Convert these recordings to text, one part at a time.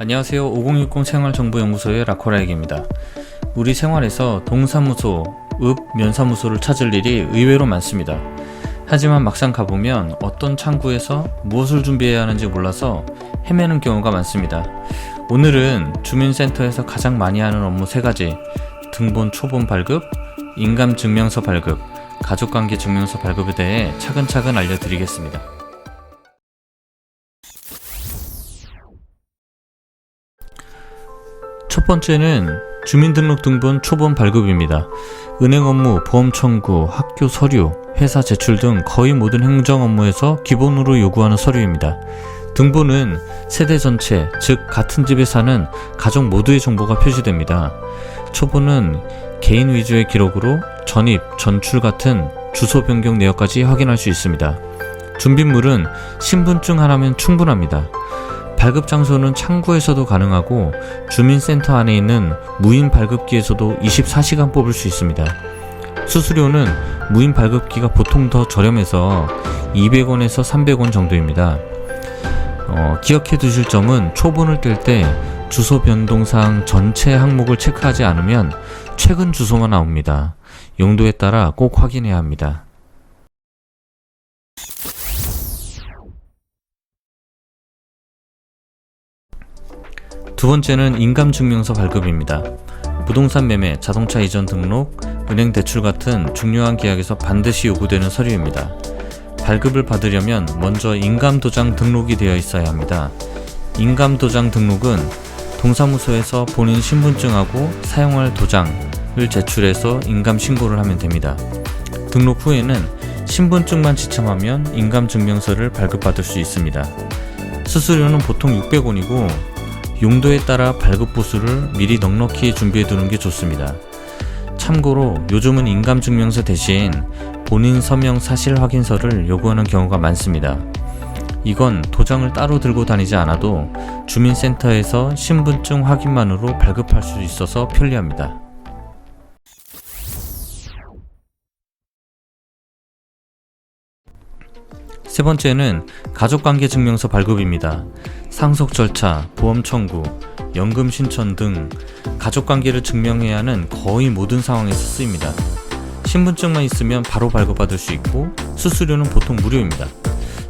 안녕하세요. 5060 생활정보연구소의 라코라익입니다. 우리 생활에서 동사무소, 면사무소를 찾을 일이 의외로 많습니다. 하지만 막상 가보면 어떤 창구에서 무엇을 준비해야 하는지 몰라서 헤매는 경우가 많습니다. 오늘은 주민센터에서 가장 많이 하는 업무 3가지, 등본 초본 발급, 인감증명서 발급, 가족관계 증명서 발급에 대해 차근차근 알려드리겠습니다. 첫 번째는 주민등록등본 초본 발급입니다. 은행 업무, 보험 청구, 학교 서류, 회사 제출 등 거의 모든 행정 업무에서 기본으로 요구하는 서류입니다. 등본은 세대 전체, 즉 같은 집에 사는 가족 모두의 정보가 표시됩니다. 초본은 개인 위주의 기록으로 전입, 전출 같은 주소 변경 내역까지 확인할 수 있습니다. 준비물은 신분증 하나면 충분합니다. 발급 장소는 창구에서도 가능하고 주민센터 안에 있는 무인 발급기에서도 24시간 뽑을 수 있습니다. 수수료는 무인 발급기가 보통 더 저렴해서 200원에서 300원 정도입니다. 기억해 두실 점은 초본을 뗄 때 주소 변동사항 전체 항목을 체크하지 않으면 최근 주소만 나옵니다. 용도에 따라 꼭 확인해야 합니다. 두 번째는 인감증명서 발급입니다. 부동산 매매, 자동차 이전 등록, 은행 대출 같은 중요한 계약에서 반드시 요구되는 서류입니다. 발급을 받으려면 먼저 인감도장 등록이 되어 있어야 합니다. 인감도장 등록은 동사무소에서 본인 신분증하고 사용할 도장을 제출해서 인감신고를 하면 됩니다. 등록 후에는 신분증만 지참하면 인감증명서를 발급받을 수 있습니다. 수수료는 보통 600원이고 용도에 따라 발급 보수를 미리 넉넉히 준비해 두는 게 좋습니다. 참고로 요즘은 인감증명서 대신 본인 서명 사실 확인서를 요구하는 경우가 많습니다. 이건 도장을 따로 들고 다니지 않아도 주민센터에서 신분증 확인만으로 발급할 수 있어서 편리합니다. 세 번째는 가족관계 증명서 발급입니다. 상속 절차, 보험 청구, 연금 신청 등 가족관계를 증명해야 하는 거의 모든 상황에서 쓰입니다. 신분증만 있으면 바로 발급받을 수 있고 수수료는 보통 무료입니다.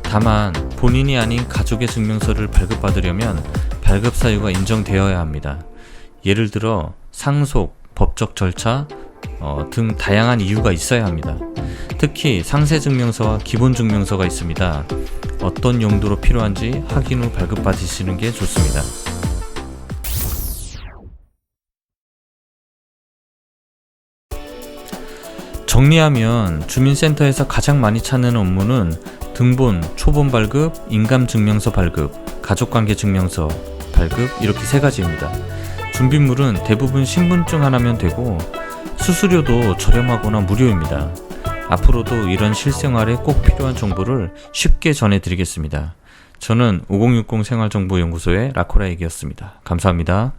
다만 본인이 아닌 가족의 증명서를 발급받으려면 발급 사유가 인정되어야 합니다. 예를 들어 상속, 법적 절차 등 다양한 이유가 있어야 합니다. 특히 상세증명서와 기본증명서가 있습니다. 어떤 용도로 필요한지 확인 후 발급받으시는 게 좋습니다. 정리하면 주민센터에서 가장 많이 찾는 업무는 등본, 초본 발급, 인감증명서 발급, 가족관계 증명서 발급 이렇게 3가지입니다. 준비물은 대부분 신분증 하나면 되고 수수료도 저렴하거나 무료입니다. 앞으로도 이런 실생활에 꼭 필요한 정보를 쉽게 전해드리겠습니다. 저는 5060 생활정보연구소의 라코라익이었습니다. 감사합니다.